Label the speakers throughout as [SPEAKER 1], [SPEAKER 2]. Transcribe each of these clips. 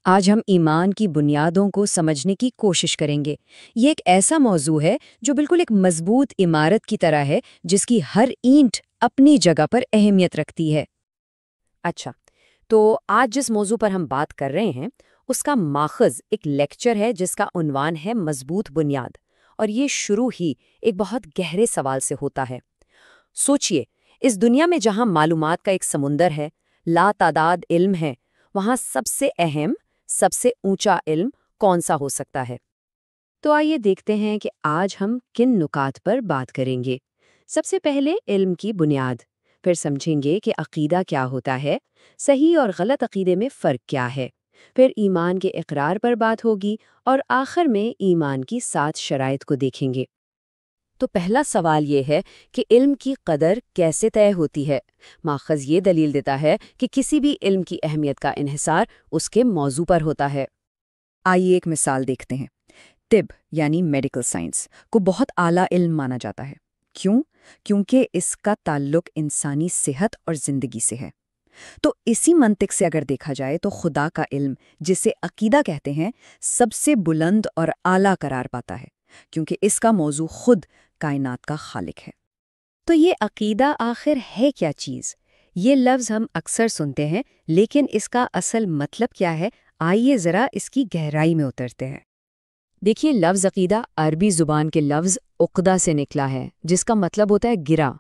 [SPEAKER 1] آج ہم ایمان کی بنیادوں کو سمجھنے کی کوشش کریں گے۔ یہ ایک ایسا موضوع ہے جو بالکل ایک مضبوط عمارت کی طرح ہے، جس کی ہر اینٹ اپنی جگہ پر اہمیت رکھتی ہے۔
[SPEAKER 2] اچھا، تو آج جس موضوع پر ہم بات کر رہے ہیں اس کا ماخذ ایک لیکچر ہے جس کا عنوان ہے مضبوط بنیاد، اور یہ شروع ہی ایک بہت گہرے سوال سے ہوتا ہے۔ سوچئے، اس دنیا میں جہاں معلومات کا ایک سمندر ہے، لا تعداد علم ہے، وہاں سب سے اہم، سب سے اونچا علم کون سا ہو سکتا ہے؟
[SPEAKER 1] تو آئیے دیکھتے ہیں کہ آج ہم کن نکات پر بات کریں گے۔ سب سے پہلے علم کی بنیاد، پھر سمجھیں گے کہ عقیدہ کیا ہوتا ہے، صحیح اور غلط عقیدے میں فرق کیا ہے، پھر ایمان کے اقرار پر بات ہوگی، اور آخر میں ایمان کی 7 شرائط کو دیکھیں گے۔
[SPEAKER 2] تو پہلا سوال یہ ہے کہ علم کی قدر کیسے طے ہوتی ہے؟ ماخذ یہ دلیل دیتا ہے کہ کسی بھی علم کی اہمیت کا انحصار اس کے موضوع پر ہوتا ہے۔
[SPEAKER 1] آئیے ایک مثال دیکھتے ہیں۔ طب یعنی میڈیکل سائنس کو بہت اعلیٰ علم مانا جاتا ہے۔ کیوں؟ کیونکہ اس کا تعلق انسانی صحت اور زندگی سے ہے۔ تو اسی منطق سے اگر دیکھا جائے تو خدا کا علم، جسے عقیدہ کہتے ہیں، سب سے بلند اور اعلیٰ قرار پاتا ہے، کیونکہ اس کا موضوع خود کائنات کا خالق ہے۔
[SPEAKER 2] تو یہ عقیدہ آخر ہے کیا چیز؟ یہ لفظ ہم اکثر سنتے ہیں، لیکن اس کا اصل مطلب کیا ہے؟ آئیے ذرا اس کی گہرائی میں اترتے ہیں۔ دیکھیے، لفظ عقیدہ عربی زبان کے لفظ عقدہ سے نکلا ہے، جس کا مطلب ہوتا ہے گرا۔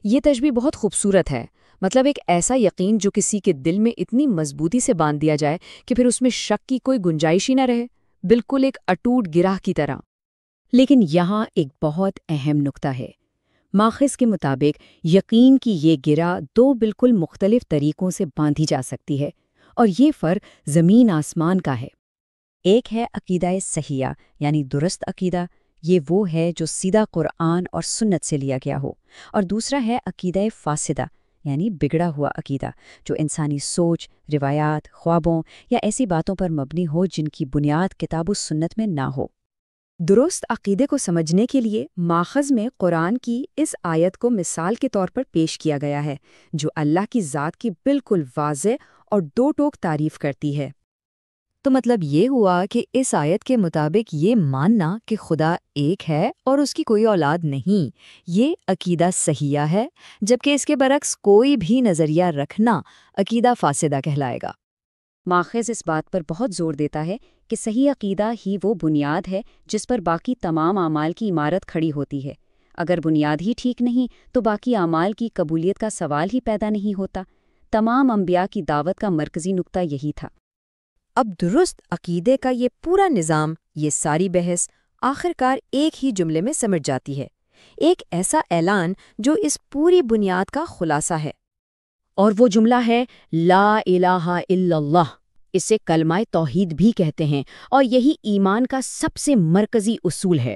[SPEAKER 2] یہ تشبیہ بہت خوبصورت ہے، مطلب ایک ایسا یقین جو کسی کے دل میں اتنی مضبوطی سے باندھ دیا جائے کہ پھر اس میں شک کی کوئی گنجائش ہی نہ رہے، بالکل ایک اٹوٹ گرہ کی طرح۔
[SPEAKER 1] لیکن یہاں ایک بہت اہم نقطہ ہے۔ ماخذ کے مطابق یقین کی یہ گرہ 2 بالکل مختلف طریقوں سے باندھی جا سکتی ہے، اور یہ فرق زمین آسمان کا ہے۔ ایک ہے عقیدہ صحیحہ یعنی درست عقیدہ، یہ وہ ہے جو سیدھا قرآن اور سنت سے لیا گیا ہو، اور دوسرا ہے عقیدہ فاسدہ یعنی بگڑا ہوا عقیدہ، جو انسانی سوچ، روایات، خوابوں یا ایسی باتوں پر مبنی ہو جن کی بنیاد کتاب و سنت میں نہ ہو۔ درست عقیدے کو سمجھنے کے لیے ماخذ میں قرآن کی اس آیت کو مثال کے طور پر پیش کیا گیا ہے، جو اللہ کی ذات کی بالکل واضح اور 2 ٹوک تعریف کرتی ہے۔ تو مطلب یہ ہوا کہ اس آیت کے مطابق یہ ماننا کہ خدا ایک ہے اور اس کی کوئی اولاد نہیں، یہ عقیدہ صحیحہ ہے، جبکہ اس کے برعکس کوئی بھی نظریہ رکھنا عقیدہ فاسدہ کہلائے گا۔
[SPEAKER 2] ماخذ اس بات پر بہت زور دیتا ہے کہ صحیح عقیدہ ہی وہ بنیاد ہے جس پر باقی تمام اعمال کی عمارت کھڑی ہوتی ہے۔ اگر بنیاد ہی ٹھیک نہیں تو باقی اعمال کی قبولیت کا سوال ہی پیدا نہیں ہوتا۔ تمام انبیاء کی دعوت کا مرکزی نقطہ یہی تھا۔
[SPEAKER 1] اب درست عقیدے کا یہ پورا نظام، یہ ساری بحث آخرکار ایک ہی جملے میں سمٹ جاتی ہے، ایک ایسا اعلان جو اس پوری بنیاد کا خلاصہ ہے، اور وہ جملہ ہے لا الہ الا اللہ۔ اسے کلمہ توحید بھی کہتے ہیں، اور یہی ایمان کا سب سے مرکزی اصول ہے۔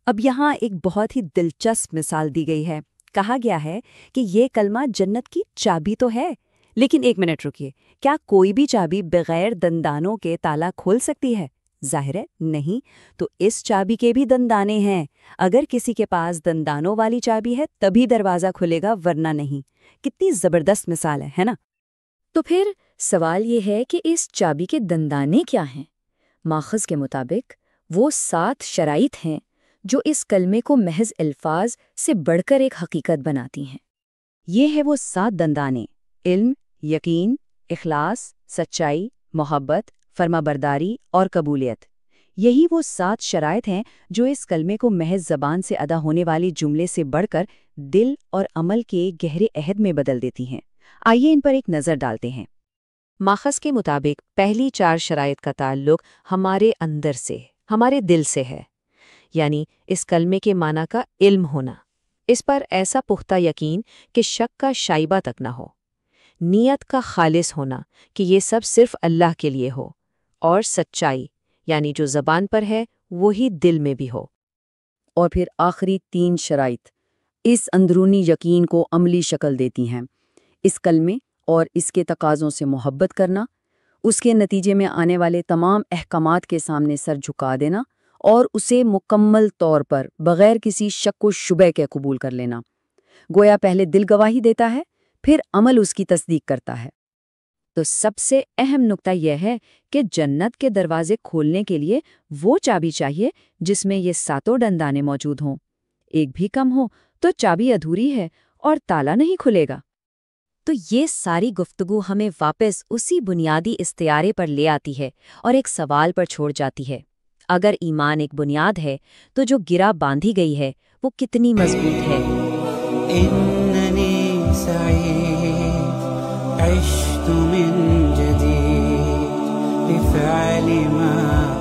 [SPEAKER 1] اب یہاں ایک بہت ہی دلچسپ مثال دی گئی ہے۔ کہا گیا ہے کہ یہ کلمہ جنت کی چابی تو ہے، لیکن ایک منٹ رکیے، کیا کوئی بھی چابی بغیر دندانوں کے تالا کھول سکتی ہے؟ ظاہر ہے نہیں۔ تو اس چابی کے بھی دندانے ہیں، اگر کسی کے پاس دندانوں والی چابی ہے تبھی دروازہ کھلے گا، ورنہ نہیں۔ کتنی زبردست مثال ہے نا؟ تو پھر سوال یہ ہے کہ اس چابی کے دندانے کیا ہیں؟ ماخذ کے مطابق وہ 7 شرائط ہیں جو اس کلمے کو محض الفاظ سے بڑھ کر ایک حقیقت بناتی ہیں۔ یہ ہے وہ 7 دندانے: علم، یقین، اخلاص، سچائی، محبت، فرمانبرداری اور قبولیت۔ یہی وہ 7 شرائط ہیں جو اس کلمے کو محض زبان سے ادا ہونے والی جملے سے بڑھ کر دل اور عمل کے گہرے عہد میں بدل دیتی ہیں۔ آئیے ان پر ایک نظر ڈالتے ہیں۔ ماخذ کے مطابق پہلی 4 شرائط کا تعلق ہمارے اندر سے، ہمارے دل سے ہے، یعنی اس کلمے کے معنی کا علم ہونا، اس پر ایسا پختہ یقین کہ شک کا شائبہ تک نہ ہو، نیت کا خالص ہونا کہ یہ سب صرف اللہ کے لیے ہو، اور سچائی یعنی جو زبان پر ہے وہی دل میں بھی ہو۔ اور پھر آخری 3 شرائط اس اندرونی یقین کو عملی شکل دیتی ہیں: اس کلمے اور اس کے تقاضوں سے محبت کرنا، اس کے نتیجے میں آنے والے تمام احکامات کے سامنے سر جھکا دینا، اور اسے مکمل طور پر بغیر کسی شک و شبہ کے قبول کر لینا۔ گویا پہلے دل گواہی دیتا ہے، پھر عمل اس کی تصدیق کرتا ہے۔
[SPEAKER 2] تو سب سے اہم نقطہ یہ ہے کہ جنت کے دروازے کھولنے کے لیے وہ چابی چاہیے جس میں یہ ساتوں دندانے موجود ہوں۔ ایک بھی کم ہو تو چابی ادھوری ہے اور تالا نہیں کھلے گا۔
[SPEAKER 1] تو یہ ساری گفتگو ہمیں واپس اسی بنیادی استعارے پر لے آتی ہے اور ایک سوال پر چھوڑ جاتی ہے۔ اگر ایمان ایک بنیاد ہے تو جو گرا باندھی گئی ہے وہ کتنی مضبوط ہے؟
[SPEAKER 3] اننی سعید عشت من جدید بفعل ما